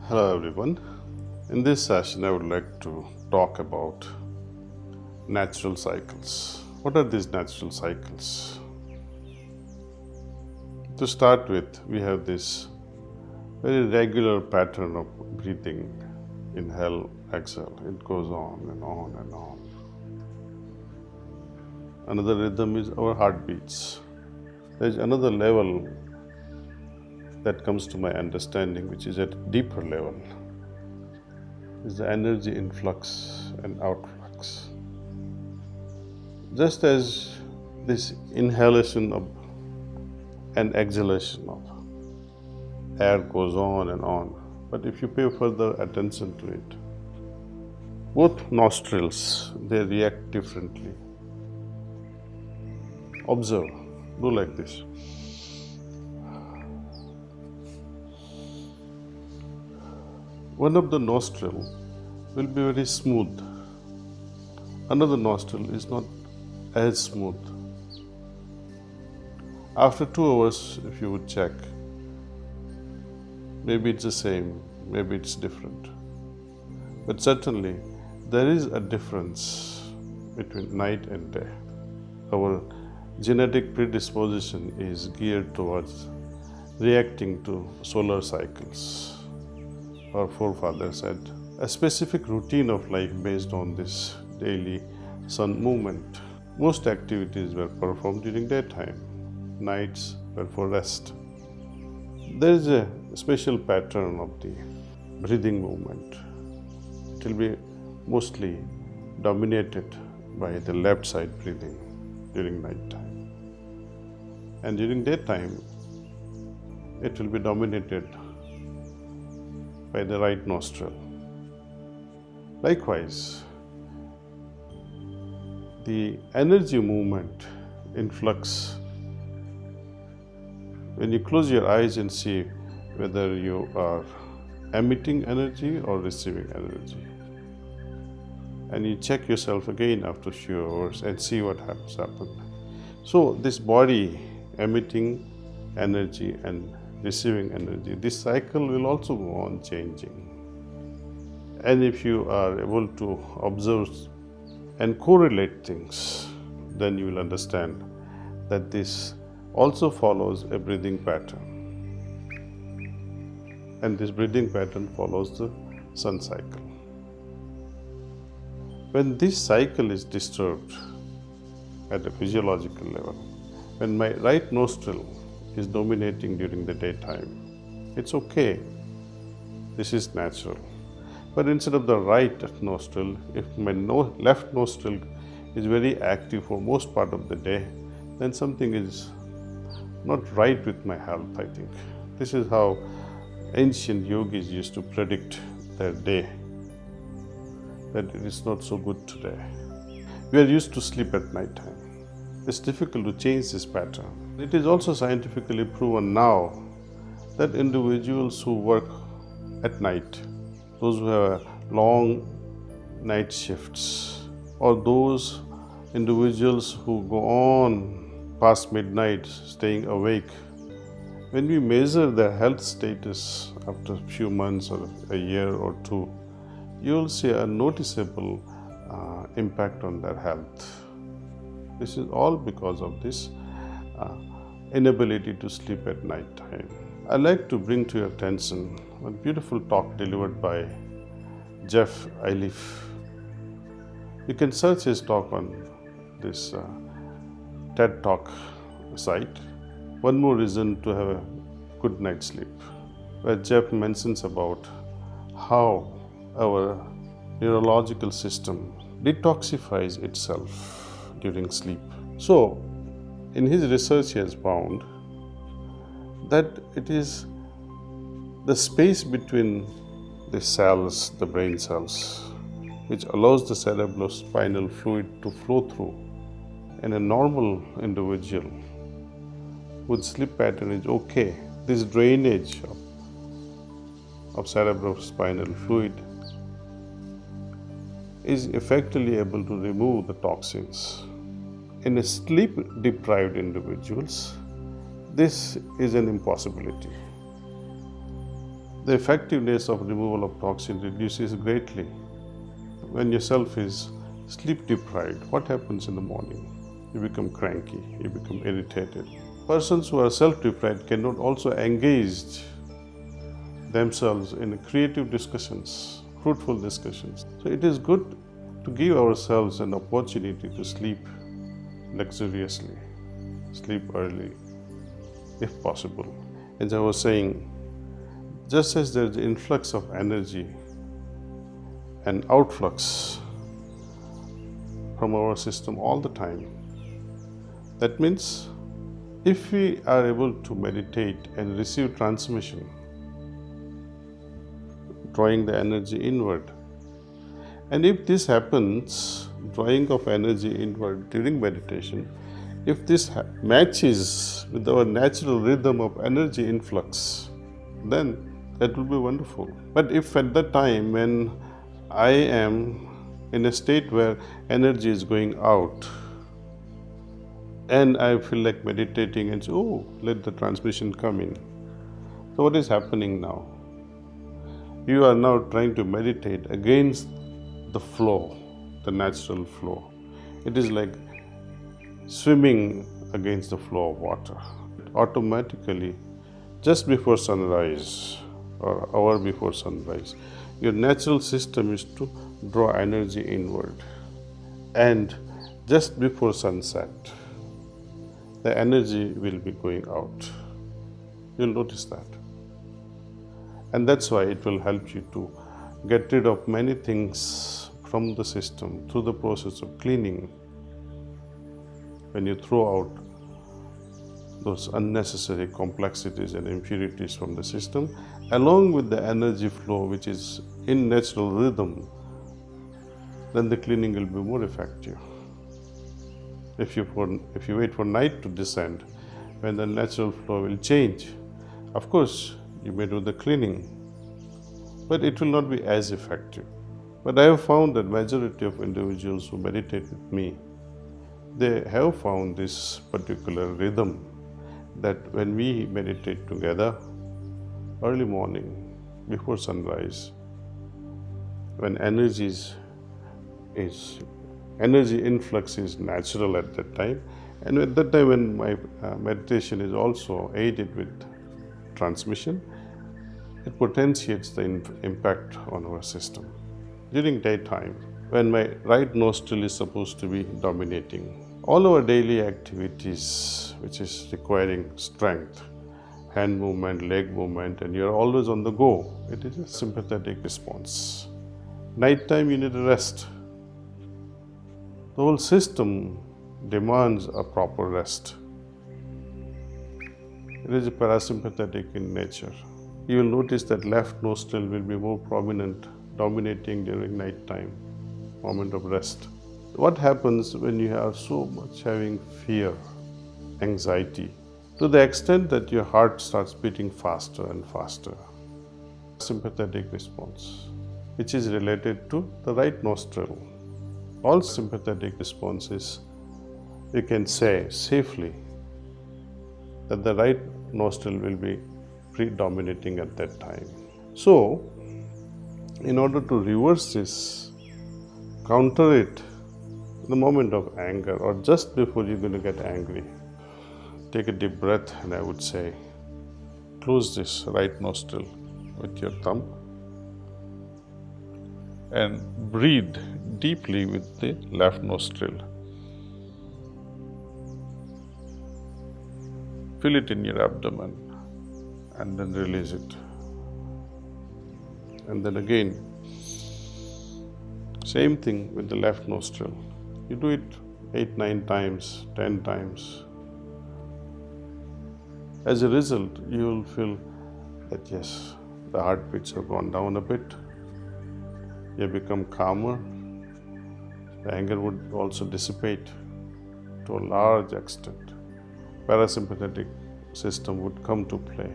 Hello everyone. In this session I would like to talk about natural cycles. What are these natural cycles? To start with, we have this very regular pattern of breathing. Inhale, exhale. It goes on and on and on. Another rhythm is our heartbeats. There is another level that comes to my understanding, which is at a deeper level, is the energy influx and outflux. Just as this inhalation of and exhalation of air goes on and on, but if you pay further attention to it, both nostrils, they react differently. Observe, do like this. One of the nostril will be very smooth. Another nostril is not as smooth. After 2 hours, if you would check, maybe it's the same, maybe it's different. But certainly, there is a difference between night and day. Our genetic predisposition is geared towards reacting to solar cycles. Our forefathers had a specific routine of life based on this daily sun movement. Most activities were performed during daytime. Nights were for rest. There is a special pattern of the breathing movement. It will be mostly dominated by the left side breathing during night time. And during daytime, it will be dominated by the right nostril. Likewise, the energy movement influx, when you close your eyes and see whether you are emitting energy or receiving energy, and you check yourself again after a few hours and see what has happened. So this body emitting energy and receiving energy, this cycle will also go on changing. And if you are able to observe and correlate things, then you will understand that this also follows a breathing pattern. And this breathing pattern follows the sun cycle. When this cycle is disturbed at a physiological level, when my right nostril is dominating during the daytime, it's okay. This is natural. But instead of the right nostril, if my left nostril is very active for most part of the day, then something is not right with my health, I think. This is how ancient yogis used to predict their day, that it is not so good today. We are used to sleep at night time. It's difficult to change this pattern. It is also scientifically proven now that individuals who work at night, those who have long night shifts, or those individuals who go on past midnight staying awake, when we measure their health status after a few months or a year or two, you will see a noticeable impact on their health. This is all because of this inability to sleep at night time. I'd like to bring to your attention a beautiful talk delivered by Jeff Iliff. You can search his talk on this TED Talk site. One more reason to have a good night's sleep, where Jeff mentions about how our neurological system detoxifies itself during sleep. So, in his research he has found that it is the space between the cells, the brain cells, which allows the cerebrospinal fluid to flow through. And a normal individual with sleep pattern is okay. This drainage of cerebrospinal fluid is effectively able to remove the toxins. In sleep-deprived individuals, this is an impossibility. the effectiveness of removal of toxin reduces greatly. When yourself is sleep deprived, what happens in the morning? You become cranky, you become irritated. Persons who are self-deprived cannot also engage themselves in creative discussions, fruitful discussions. So it is good to give ourselves an opportunity to sleep luxuriously, sleep early, if possible. As I was saying, just as there is an influx of energy and outflux from our system all the time, that means if we are able to meditate and receive transmission, drawing the energy inward, and if this happens, drawing of energy inward during meditation, if this matches with our natural rhythm of energy influx, then that will be wonderful. But if at the time when I am in a state where energy is going out, and I feel like meditating and say, oh, let the transmission come in. So what is happening now? You are now trying to meditate against the flow, the natural flow. It is like swimming against the flow of water. Automatically, just before sunrise or hour before sunrise, your natural system is to draw energy inward. And just before sunset, the energy will be going out. You'll notice that. And that's why it will help you to get rid of many things from the system through the process of cleaning. When you throw out those unnecessary complexities and impurities from the system, along with the energy flow which is in natural rhythm, then the cleaning will be more effective. If you wait for night to descend, when the natural flow will change, of course you may do the cleaning, but it will not be as effective. But I have found that majority of individuals who meditate with me, they have found this particular rhythm, that when we meditate together early morning before sunrise, when energy influx is natural at that time, and at that time when my meditation is also aided with transmission, it potentiates the impact on our system. During daytime, when my right nostril is supposed to be dominating, all our daily activities, which is requiring strength, hand movement, leg movement, and you're always on the go, it is a sympathetic response. Nighttime, you need a rest. The whole system demands a proper rest. It is parasympathetic in nature. You will notice that left nostril will be more prominent, dominating during night time, moment of rest. What happens when you have so much having fear, anxiety, to the extent that your heart starts beating faster and faster? Sympathetic response, which is related to the right nostril. All sympathetic responses, you can say safely that the right nostril will be predominating at that time. So, in order to reverse this, counter it in the moment of anger or just before you're going to get angry, take a deep breath, and I would say, close this right nostril with your thumb and breathe deeply with the left nostril. Feel it in your abdomen and then release it. And then again, same thing with the left nostril. You do it 8, 9 times, 10 times. As a result, you will feel that yes, the heartbeats have gone down a bit. You have become calmer. The anger would also dissipate to a large extent. Parasympathetic system would come to play.